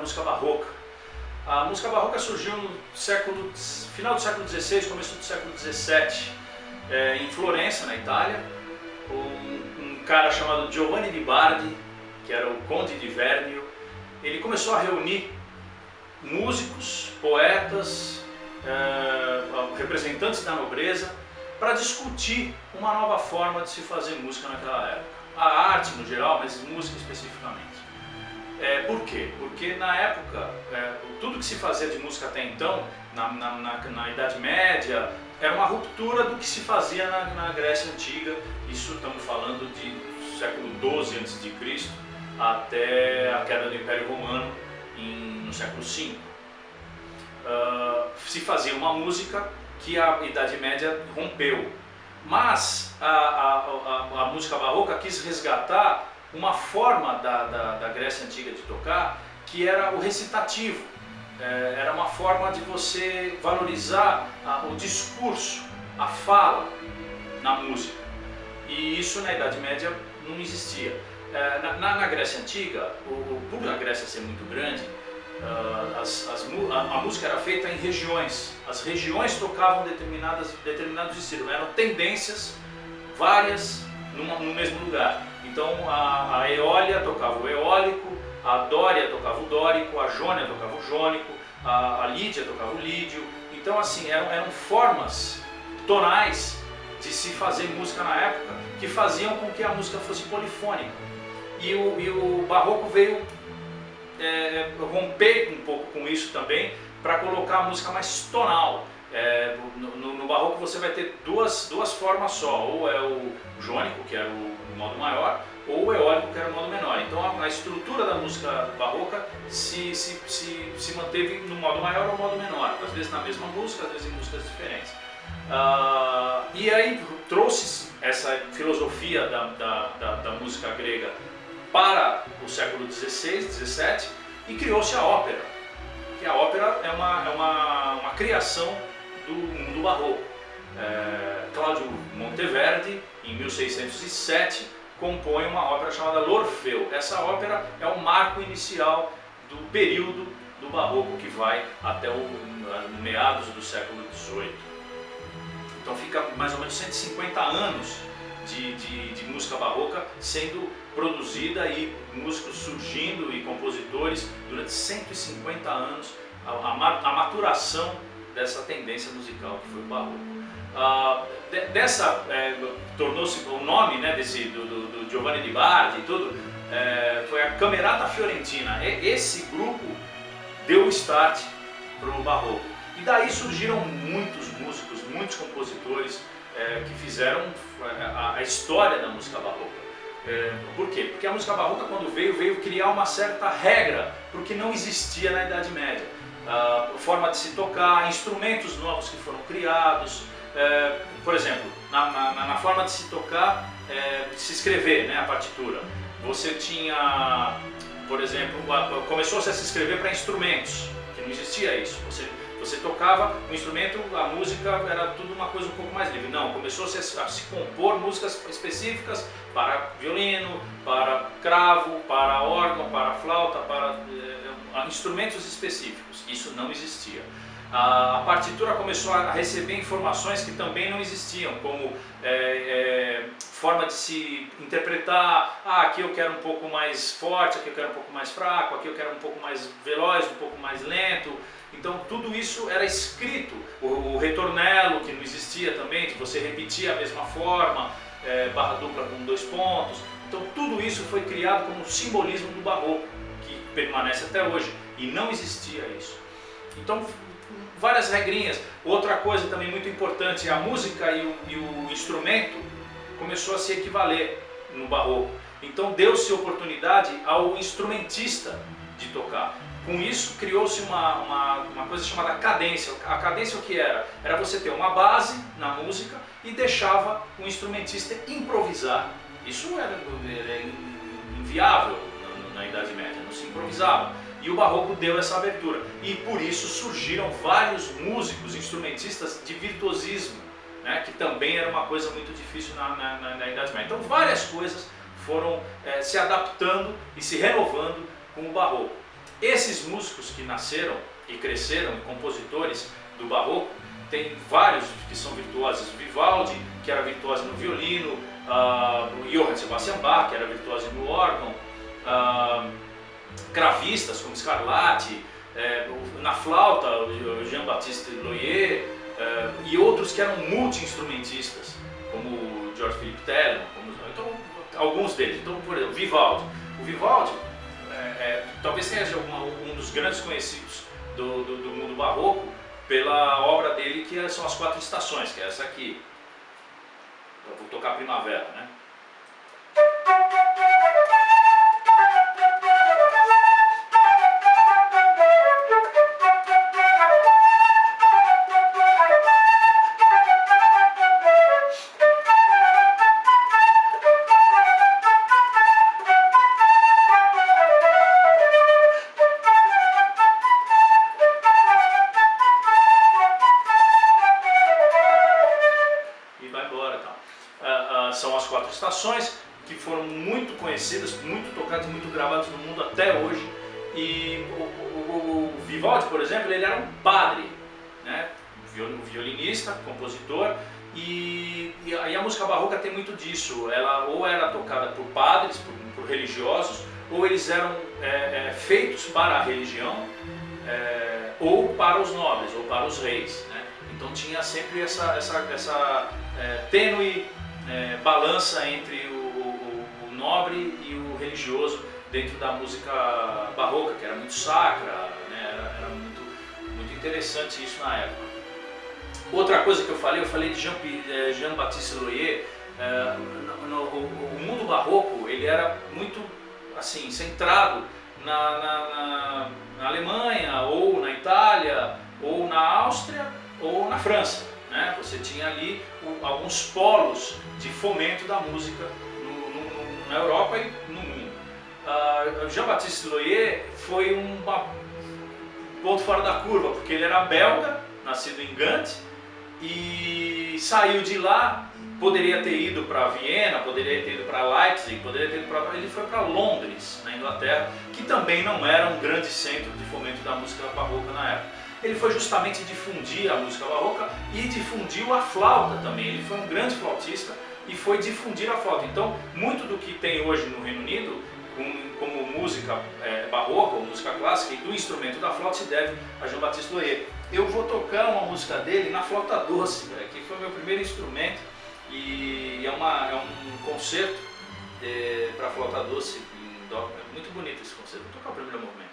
música barroca. A música barroca surgiu no final do século XVI, começo do século XVII, em Florença, na Itália. Um cara chamado Giovanni di Bardi, que era o conde de Vernio, ele começou a reunir músicos, poetas, representantes da nobreza, para discutir uma nova forma de se fazer música naquela época. A arte no geral, mas música especificamente. Por quê? Porque na época, tudo que se fazia de música até então, na Idade Média, era uma ruptura do que se fazia na Grécia Antiga. Isso estamos falando de século XII a.C. até a queda do Império Romano no século V. Se fazia uma música que a Idade Média rompeu, mas a música barroca quis resgatar uma forma da Grécia Antiga de tocar, que era o recitativo. Era uma forma de você valorizar o discurso, a fala na música, e isso na Idade Média não existia. Na Grécia Antiga, por a Grécia ser muito grande, a música era feita em regiões. As regiões tocavam determinados estilos, eram tendências várias no mesmo lugar. Então a Eólia tocava o eólico, a Dória tocava o dórico, a Jônia tocava o jônico, a Lídia tocava o lídio. Então assim, eram formas tonais de se fazer música na época que faziam com que a música fosse polifônica. E o barroco veio romper um pouco com isso também, para colocar a música mais tonal. No barroco você vai ter duas formas só, ou é o jônico, que era o modo maior, ou o eólico, que era o modo menor. Então a estrutura da música barroca se manteve no modo maior ou modo menor, às vezes na mesma música, às vezes em músicas diferentes. E aí trouxe essa filosofia da música grega para o século XVI, XVII, e criou-se a ópera. Que a ópera é uma criação do mundo barroco. Cláudio Monteverdi, em 1607, compõe uma ópera chamada L'Orfeu. Essa ópera é o marco inicial do período do barroco que vai até meados do século XVIII. Então fica mais ou menos 150 anos de música barroca sendo produzida e músicos surgindo e compositores durante 150 anos, a maturação dessa tendência musical que foi o barroco. Tornou-se o nome, né, do Giovanni di Bardi e tudo, foi a Camerata Fiorentina. Esse grupo deu o start para o barroco. E daí surgiram muitos músicos, muitos compositores que fizeram a história da música barroca. Por quê? Porque a música barroca, quando veio criar uma certa regra para o que não existia na Idade Média. Forma de se tocar, instrumentos novos que foram criados. Por exemplo, na forma de se tocar, de se escrever, né, a partitura. Você tinha, por exemplo, começou-se a se escrever para instrumentos, que não existia isso. Você tocava um instrumento, a música era tudo uma coisa um pouco mais livre. Não, começou-se a se compor músicas específicas para violino, para cravo, para órgão, para flauta, para instrumentos específicos. Isso não existia. A partitura começou a receber informações que também não existiam, como forma de se interpretar. Aqui eu quero um pouco mais forte, aqui eu quero um pouco mais fraco, aqui eu quero um pouco mais veloz, um pouco mais lento. Então tudo isso era escrito. O ritornello, que não existia também, que você repetia a mesma forma, barra dupla com 2 pontos. Então tudo isso foi criado como um simbolismo do barroco, que permanece até hoje, e não existia isso. Então várias regrinhas. Outra coisa também muito importante, a música e o instrumento começou a se equivaler no barroco. Então deu-se oportunidade ao instrumentista de tocar. Com isso criou-se uma coisa chamada cadência. A cadência o que era? Era você ter uma base na música e deixava o instrumentista improvisar. Isso era inviável na Idade Média, não se improvisava. E o barroco deu essa abertura. E por isso surgiram vários músicos, instrumentistas de virtuosismo, né, que também era uma coisa muito difícil na Idade Média. Então várias coisas foram se adaptando e se renovando com o barroco. Esses músicos que nasceram e cresceram, compositores do barroco, tem vários que são virtuosos. Vivaldi, que era virtuoso no violino, o Johann Sebastian Bach, que era virtuoso no órgão, cravistas como Scarlatti, na flauta o Jean-Baptiste Loyer, e outros que eram multi-instrumentistas, como o George Philippe Telemann, então, alguns deles. Então, por exemplo, Vivaldi. O Vivaldi talvez seja um dos grandes conhecidos do mundo barroco pela obra dele, que são as 4 estações, que é essa aqui. Eu vou tocar Primavera, né? São as 4 estações que foram muito conhecidas, muito tocadas, muito gravadas no mundo até hoje. E o Vivaldi, por exemplo, ele era um padre, né? Violinista, compositor, e a música barroca tem muito disso. Ela ou era tocada por padres, por religiosos, ou eles eram feitos para a religião, ou para os nobres, ou para os reis, né? Então tinha sempre essa tênue balança entre o nobre e o religioso dentro da música barroca, que era muito sacra, né? Era muito interessante isso na época. Outra coisa que eu falei de Jean-Baptiste Loyer. O mundo barroco ele era muito assim centrado na Alemanha, ou na Itália, ou na Áustria, ou na França, né? Você tinha ali alguns polos de fomento da música na Europa e no mundo. Jean-Baptiste Loyer foi um ponto fora da curva, porque ele era belga, nascido em Gand, e saiu de lá. Poderia ter ido para Viena, poderia ter ido para Leipzig, ele foi para Londres, na Inglaterra, que também não era um grande centro de fomento da música barroca na época. Ele foi justamente difundir a música barroca e difundiu a flauta também. Ele foi um grande flautista e foi difundir a flauta. Então, muito do que tem hoje no Reino Unido, como música barroca ou música clássica, e do instrumento da flauta, se deve a Jean-Baptiste Loyer. Eu vou tocar uma música dele na flauta doce, que foi o meu primeiro instrumento, e é um concerto para flauta doce em dó. É muito bonito esse concerto. Vou tocar o primeiro movimento.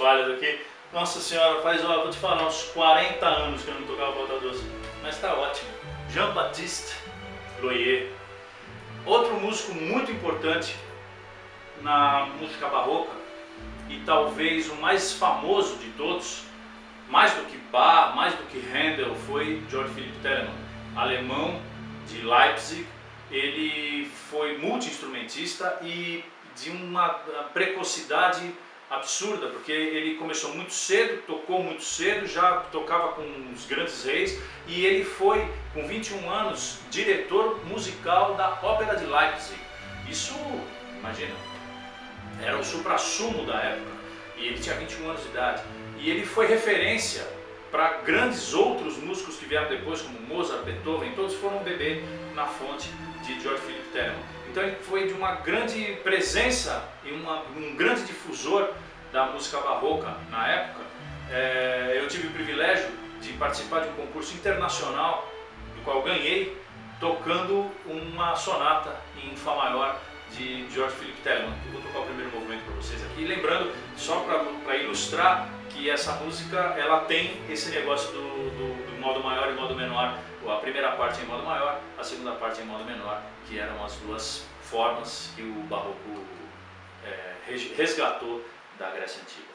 Aqui. Nossa senhora, vou te falar, uns 40 anos que eu não tocava flauta doce, mas tá ótimo. Jean-Baptiste Loyer. Outro músico muito importante na música barroca, e talvez o mais famoso de todos, mais do que Bach, mais do que Handel, foi Georg Philipp Telemann, alemão de Leipzig. Ele foi multi-instrumentista e de uma precocidade absurda, porque ele começou muito cedo, tocou muito cedo, já tocava com os grandes reis, e ele foi, com 21 anos, diretor musical da Ópera de Leipzig. Isso, imagina, era o suprassumo da época, e ele tinha 21 anos de idade. E ele foi referência para grandes outros músicos que vieram depois, como Mozart, Beethoven, todos foram beber na fonte de Georg Philipp Telemann. Então ele foi de uma grande presença e um grande difusor da música barroca na época. Eu tive o privilégio de participar de um concurso internacional, do qual ganhei, tocando uma sonata em Fá maior de Georg Philipp Telemann. Eu vou tocar o primeiro movimento para vocês aqui, lembrando, só para ilustrar, que essa música ela tem esse negócio do modo maior e modo menor. A primeira parte é em modo maior, a segunda parte é em modo menor, que eram as duas formas que o barroco resgatou da Grécia Antiga.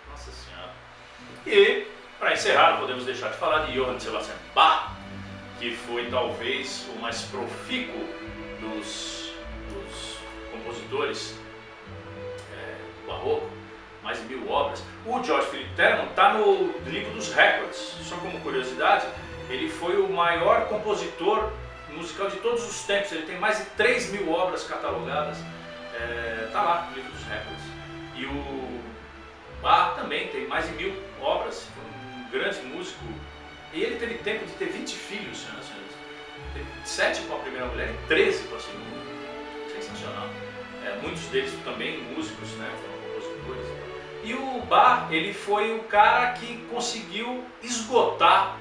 Nossa Senhora. E, para encerrar, não podemos deixar de falar de Johann Sebastian Bach, que foi talvez o mais profícuo dos compositores do barroco, mais de 1000 obras. O Georg Philipp Telemann está no livro dos recordes. Só como curiosidade, ele foi o maior compositor musical de todos os tempos. Ele tem mais de 3000 obras catalogadas. Está lá no livro dos recordes. E o Bach também tem mais de 1000 obras. Foi um grande músico. E ele teve tempo de ter 20 filhos, senhoras e senhores. Teve 7 com a primeira mulher e 13 com a segunda. Sensacional. Muitos deles também músicos, né? Foram compositores. E o Bach, ele foi o cara que conseguiu esgotar,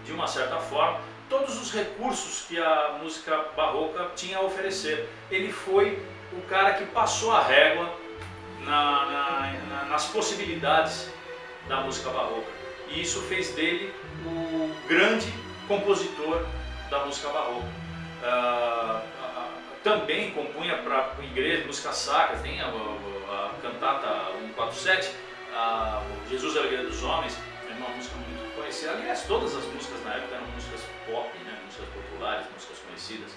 de uma certa forma, todos os recursos que a música barroca tinha a oferecer. Ele foi o cara que passou a régua nas possibilidades da música barroca. E isso fez dele o grande compositor da música barroca. Também compunha para igreja, músicas sacras, tem a cantata 147, Jesus é a Alegria dos Homens, é uma música muito conhecida. Aliás, todas as músicas na época eram músicas pop, né? Músicas populares, músicas conhecidas.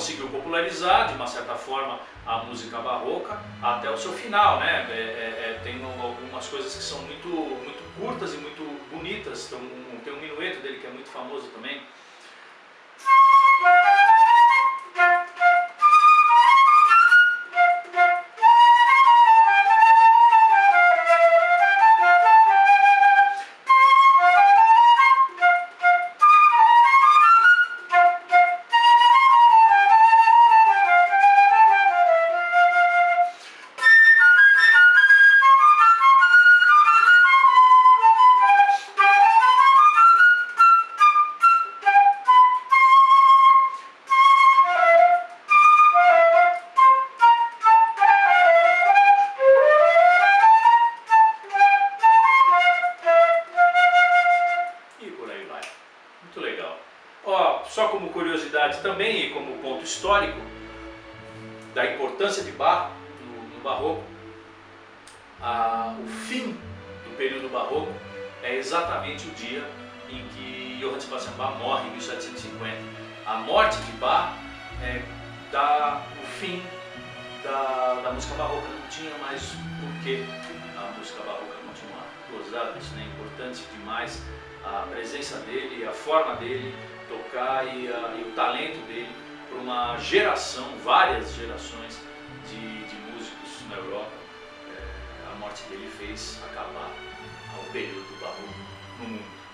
conseguiu popularizar, de uma certa forma, a música barroca até o seu final, né? Tem algumas coisas que são muito curtas e muito bonitas. Tem um minueto dele que é muito famoso também. Muito legal. Ó, só como curiosidade também e como ponto histórico da importância de Bach no Barroco, o fim do período Barroco é exatamente o dia em que Johann Sebastian Bach morre, em 1750. A morte de Bach dá o fim da música barroca. Não tinha mais por que a música barroca continuar. Gozado, isso é importante demais. A presença dele, a forma dele tocar e o talento dele para uma geração, várias gerações de músicos na Europa. A morte dele fez acabar o período barroco no mundo.